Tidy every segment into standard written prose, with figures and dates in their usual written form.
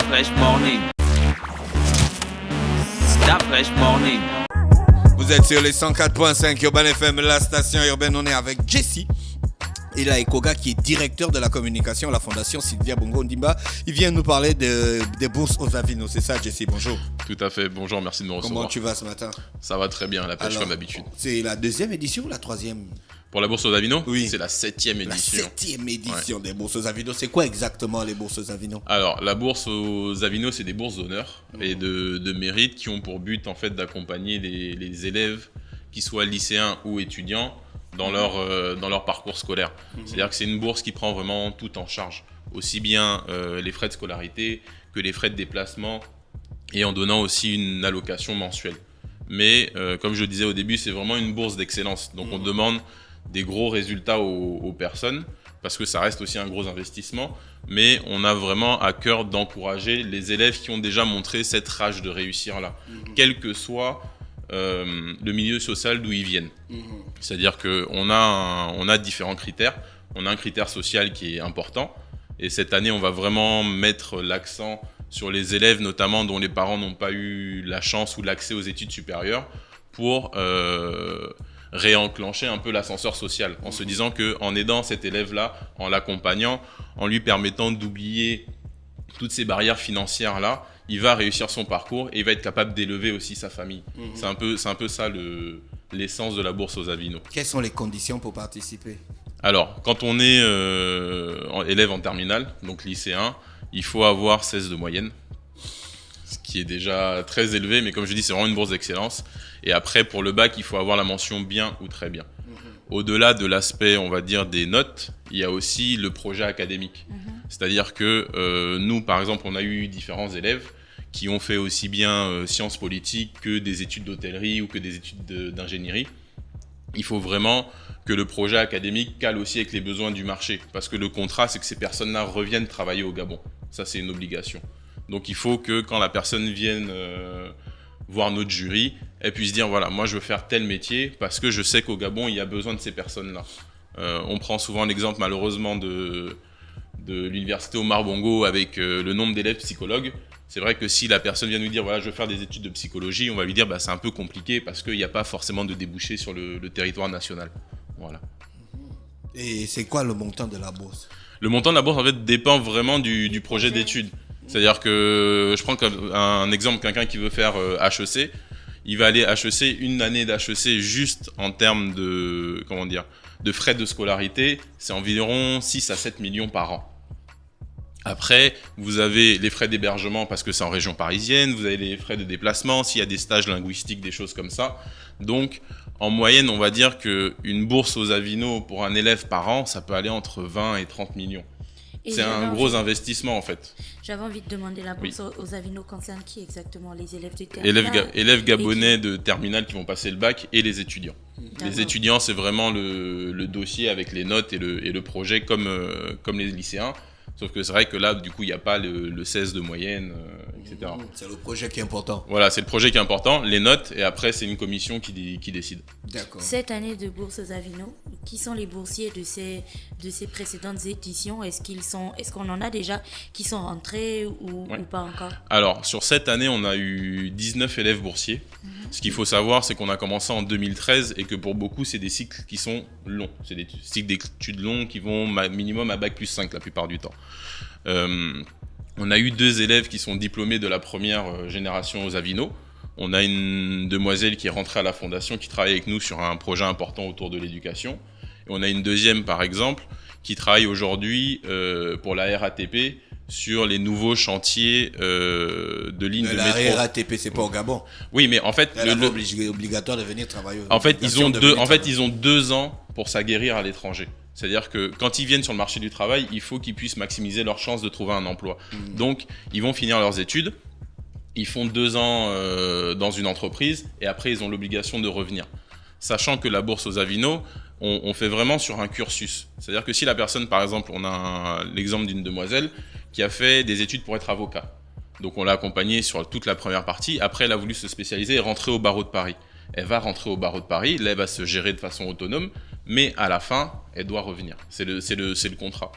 Fresh Morning. Fresh Morning. Vous êtes sur les 104.5 Urban FM, la station urbaine. On est avec Jesse. Et là, Ekoga, qui est directeur de la communication à la fondation Sylvia Bongo Ndimba. Il vient nous parler des bourses aux Avino. C'est ça, Jesse? Bonjour. Tout à fait. Bonjour, merci de me recevoir. Comment tu vas ce matin? Ça va très bien, la pêche comme d'habitude. C'est la deuxième édition ou la troisième? Pour la bourse aux Avino, oui. C'est la 7e édition. La 7e édition des bourses aux Avino. C'est quoi exactement les bourses aux Avino? Alors, la bourse aux Avino, c'est des bourses d'honneur et de mérite qui ont pour but en fait d'accompagner les élèves, qui soient lycéens ou étudiants, dans leur parcours scolaire. C'est-à-dire que c'est une bourse qui prend vraiment tout en charge, aussi bien les frais de scolarité que les frais de déplacement, et en donnant aussi une allocation mensuelle. Mais comme je le disais au début, c'est vraiment une bourse d'excellence. Donc on demande des gros résultats aux personnes, parce que ça reste aussi un gros investissement, mais on a vraiment à cœur d'encourager les élèves qui ont déjà montré cette rage de réussir là, quel que soit le milieu social d'où ils viennent. C'est-à-dire qu'on a différents critères. On a un critère social qui est important, et cette année on va vraiment mettre l'accent sur les élèves notamment dont les parents n'ont pas eu la chance ou l'accès aux études supérieures, pour réenclencher un peu l'ascenseur social, en se disant qu'en aidant cet élève-là, en l'accompagnant, en lui permettant d'oublier toutes ces barrières financières-là, il va réussir son parcours et il va être capable d'élever aussi sa famille. C'est un peu ça l'essence de la bourse aux Avino. Quelles sont les conditions pour participer? Alors, quand on est élève en terminale, donc lycéen, il faut avoir 16 de moyenne, ce qui est déjà très élevé, mais comme je dis, c'est vraiment une bourse d'excellence. Et après, pour le bac, il faut avoir la mention bien ou très bien. Au-delà de l'aspect, on va dire, des notes, il y a aussi le projet académique. C'est-à-dire que nous, par exemple, on a eu différents élèves qui ont fait aussi bien sciences politiques que des études d'hôtellerie ou que des études d'ingénierie. Il faut vraiment que le projet académique cale aussi avec les besoins du marché. Parce que le contrat, c'est que ces personnes-là reviennent travailler au Gabon. Ça, c'est une obligation. Donc, il faut que quand la personne vienne voir notre jury, elle puisse dire, voilà, moi, je veux faire tel métier parce que je sais qu'au Gabon, il y a besoin de ces personnes-là. On prend souvent l'exemple, malheureusement, de l'université Omar Bongo avec le nombre d'élèves psychologues. C'est vrai que si la personne vient nous dire, voilà, je veux faire des études de psychologie, on va lui dire, bah, c'est un peu compliqué parce qu'il n'y a pas forcément de débouchés sur le territoire national. Voilà. Et c'est quoi le montant de la bourse? Le montant de la bourse, en fait, dépend vraiment du projet d'études. C'est-à-dire que, je prends un exemple, quelqu'un qui veut faire HEC, il va aller HEC, une année d'HEC juste en termes de frais de scolarité, c'est environ 6 à 7 millions par an. Après, vous avez les frais d'hébergement parce que c'est en région parisienne, vous avez les frais de déplacement, s'il y a des stages linguistiques, des choses comme ça. Donc, en moyenne, on va dire qu'une bourse aux Avino pour un élève par an, ça peut aller entre 20 et 30 millions. C'est un gros investissement en fait. J'avais envie de demander, la bourse aux Avino concerne qui exactement? Les élèves de terminale? Élèves gabonais de terminale qui vont passer le bac et les étudiants. Les étudiants, c'est vraiment le dossier avec les notes et le projet comme les lycéens. Sauf que c'est vrai que là, du coup, il n'y a pas le 16 de moyenne, etc. C'est le projet qui est important. Voilà, c'est le projet qui est important, les notes, et après, c'est une commission qui décide. D'accord. Cette année de bourse aux Avino, qui sont les boursiers de ces précédentes éditions? Est-ce qu'on en a déjà qui sont rentrés ou pas encore? Alors, sur cette année, on a eu 19 élèves boursiers. Ce qu'il faut savoir, c'est qu'on a commencé en 2013 et que pour beaucoup, c'est des cycles qui sont longs. C'est des cycles d'études longs qui vont minimum à bac plus 5 la plupart du temps. On a eu 2 élèves qui sont diplômés de la première génération aux Avino. On a une demoiselle qui est rentrée à la fondation, qui travaille avec nous sur un projet important autour de l'éducation. Et on a une deuxième, par exemple, qui travaille aujourd'hui pour la RATP sur les nouveaux chantiers de lignes de métro. La RATP, c'est pas au Gabon. Oui, mais en fait, c'est obligatoire de venir travailler. En fait, ils ont 2 ans pour s'aguerrir à l'étranger. C'est-à-dire que quand ils viennent sur le marché du travail, il faut qu'ils puissent maximiser leurs chances de trouver un emploi. Donc, ils vont finir leurs études, ils font 2 ans dans une entreprise et après, ils ont l'obligation de revenir. Sachant que la bourse aux Avino, on fait vraiment sur un cursus. C'est-à-dire que si la personne, par exemple, on a l'exemple d'une demoiselle qui a fait des études pour être avocat. Donc, on l'a accompagnée sur toute la première partie. Après, elle a voulu se spécialiser et rentrer au barreau de Paris. Elle va rentrer au barreau de Paris, là, elle va se gérer de façon autonome. mais à la fin, elle doit revenir. C'est le contrat.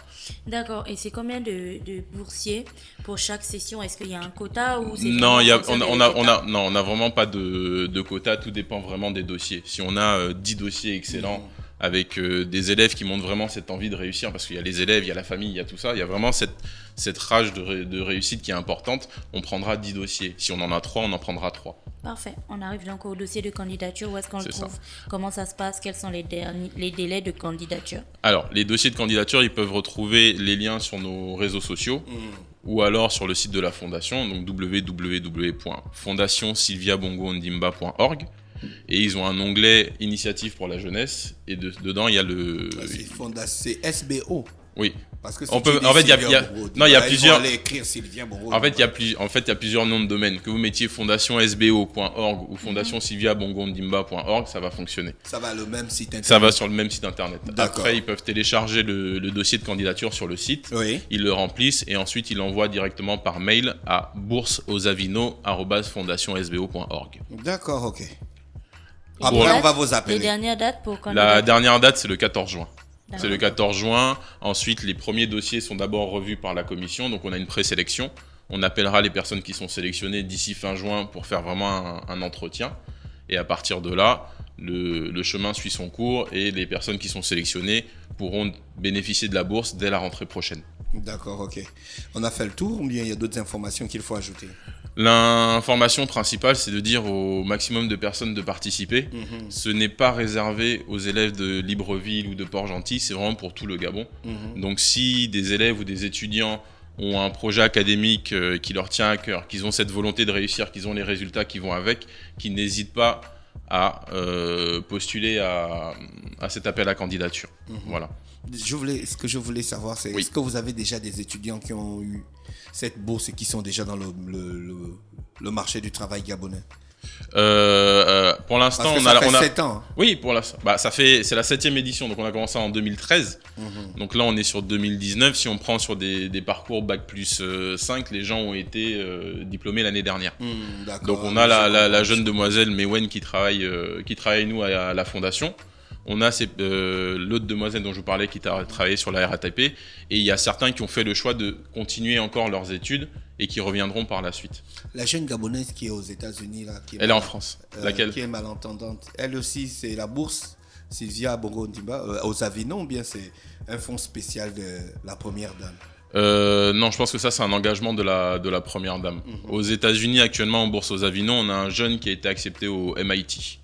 D'accord. Et c'est combien de boursiers pour chaque session? Est-ce qu'il y a un quota ou c'est Non, vraiment en fonction des quotas? on n'a vraiment pas de quota, tout dépend vraiment des dossiers. Si on a 10 dossiers excellents avec des élèves qui montrent vraiment cette envie de réussir, parce qu'il y a les élèves, il y a la famille, il y a tout ça, il y a vraiment cette rage de réussite qui est importante, on prendra 10 dossiers. Si on en a 3, on en prendra 3. Parfait. On arrive donc au dossier de candidature. Où est-ce qu'on le C'est ça. trouve? Comment ça se passe? Quels sont les délais de candidature? Alors, les dossiers de candidature, ils peuvent retrouver les liens sur nos réseaux sociaux ou alors sur le site de la fondation, donc www.fondationsilviabongoondimba.org. Et ils ont un onglet initiative pour la jeunesse et dedans il y a le. C'est SBO. Oui. Parce que On peut. En fait, il y a plusieurs. Aller écrire Sylvia Bongo. En fait, il y a plusieurs noms de domaines. Que vous mettiez fondationsbo.org ou fondationsilviabongoondimba.org, ça va fonctionner. Ça va le même site internet. Ça va sur le même site internet. D'accord. Après, ils peuvent télécharger le dossier de candidature sur le site. Oui. Ils le remplissent et ensuite ils l'envoient directement par mail à bourseausavino@fondationsbo.org. D'accord, ok. Et Après, les on va dates- vous appeler. Les dernières dates pour La candidater? dernière date, c'est le 14 juin. D'accord. C'est le 14 juin. Ensuite, les premiers dossiers sont d'abord revus par la commission. Donc, on a une présélection. On appellera les personnes qui sont sélectionnées d'ici fin juin pour faire vraiment un entretien. Et à partir de là, le chemin suit son cours et les personnes qui sont sélectionnées pourront bénéficier de la bourse dès la rentrée prochaine. D'accord, ok. On a fait le tour ou bien il y a d'autres informations qu'il faut ajouter? L'information principale, c'est de dire au maximum de personnes de participer. Ce n'est pas réservé aux élèves de Libreville ou de Port-Gentil, c'est vraiment pour tout le Gabon. Donc si des élèves ou des étudiants ont un projet académique qui leur tient à cœur, qu'ils ont cette volonté de réussir, qu'ils ont les résultats qui vont avec, qu'ils n'hésitent pas à postuler à cet appel à candidature. Voilà. Ce que je voulais savoir, c'est est-ce que vous avez déjà des étudiants qui ont eu cette bourse et qui sont déjà dans le marché du travail gabonais? Pour l'instant, Parce que on a 7 ans. Oui, c'est la 7e édition, donc on a commencé en 2013. Donc là, on est sur 2019. Si on prend sur des parcours Bac plus 5, les gens ont été diplômés l'année dernière. D'accord. Donc on a la jeune demoiselle Mewen qui travaille nous à la fondation. On a l'autre demoiselle dont je vous parlais qui a travaillé sur la RATP. Et il y a certains qui ont fait le choix de continuer encore leurs études et qui reviendront par la suite. La jeune gabonaise qui est aux États-Unis, là, Elle est en France. Laquelle? Qui est malentendante. Elle aussi, c'est la bourse Sylvia Bongo Ondimba aux Avino, ou bien c'est un fonds spécial de la première dame? Non, je pense que ça, c'est un engagement de la première dame. Aux États-Unis, actuellement, en bourse aux Avino, on a un jeune qui a été accepté au MIT.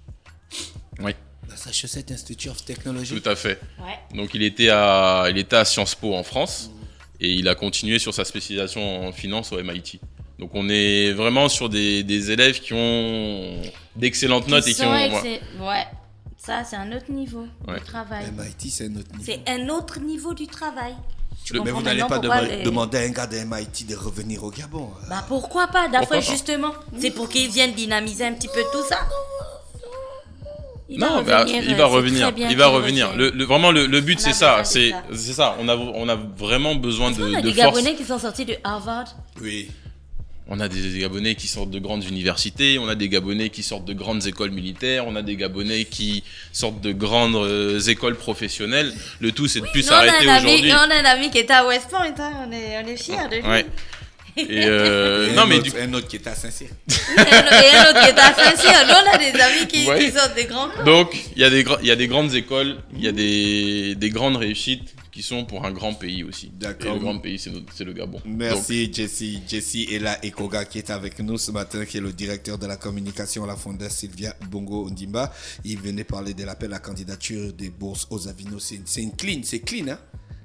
Oui. Massachusetts Institute of Technology. Tout à fait. Ouais. Donc il était à Sciences Po en France et il a continué sur sa spécialisation en finance au MIT. Donc on est vraiment sur des élèves qui ont d'excellentes notes et qui ont... Ouais, ça c'est un autre niveau du travail. MIT, c'est un autre niveau. C'est un autre niveau du travail. Mais vous n'allez pas demander à un gars de MIT de revenir au Gabon. Bah pourquoi pas? D'après Pourquoi pas? Justement, c'est pour qu'ils viennent dynamiser un petit peu tout ça. Il va revenir. Vraiment, le but, c'est ça. C'est ça. On a vraiment besoin de On a des force. Gabonais qui sont sortis de Harvard. Oui. On a des Gabonais qui sortent de grandes universités, on a des Gabonais qui sortent de grandes écoles militaires, on a des Gabonais qui sortent de grandes écoles professionnelles. Le tout, c'est de plus s'arrêter aujourd'hui. On a un ami qui était à West Point, hein. On est fiers de lui. Ouais. Et un autre qui est à Saint-Cyr. Et un autre qui est à Saint-Cyr. Nous, on a des amis qui sortent des grands cours. Donc, il y a des grandes écoles, il y a des grandes réussites qui sont pour un grand pays aussi. D'accord. Et le grand pays, c'est le Gabon. Merci Jessie et la Ekoga qui est avec nous ce matin, qui est le directeur de la communication à la fondation Sylvia Bongo Ondimba. Il venait parler de l'appel à candidature des bourses aux Avino. C'est clean, hein?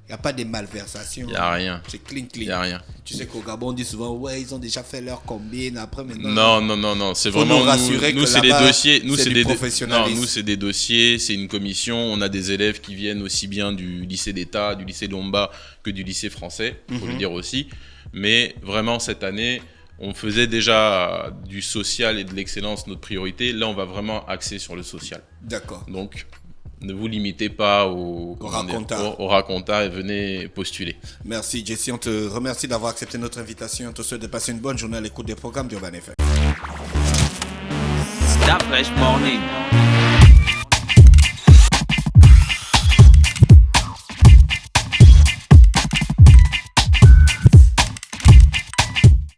Il n'y a pas de malversation. Il n'y a rien. C'est clean. Il n'y a rien. Tu sais qu'au Gabon, on dit souvent, ouais, ils ont déjà fait leur combine, après maintenant. Non. C'est faut vraiment nous rassurer nous que c'est des là-bas, dossiers. Nous, c'est c'est du professionnalisme. Non, nous, c'est des dossiers, c'est une commission. On a des élèves qui viennent aussi bien du lycée d'État, du lycée Lomba que du lycée français, il faut le dire aussi. Mais vraiment, cette année, on faisait déjà du social et de l'excellence notre priorité. Là, on va vraiment axer sur le social. D'accord. Donc, ne vous limitez pas au raconta et venez postuler. Merci Jessie, on te remercie d'avoir accepté notre invitation. On te souhaite de passer une bonne journée à l'écoute des programmes d'Urban FM. Stop Fresh Morning.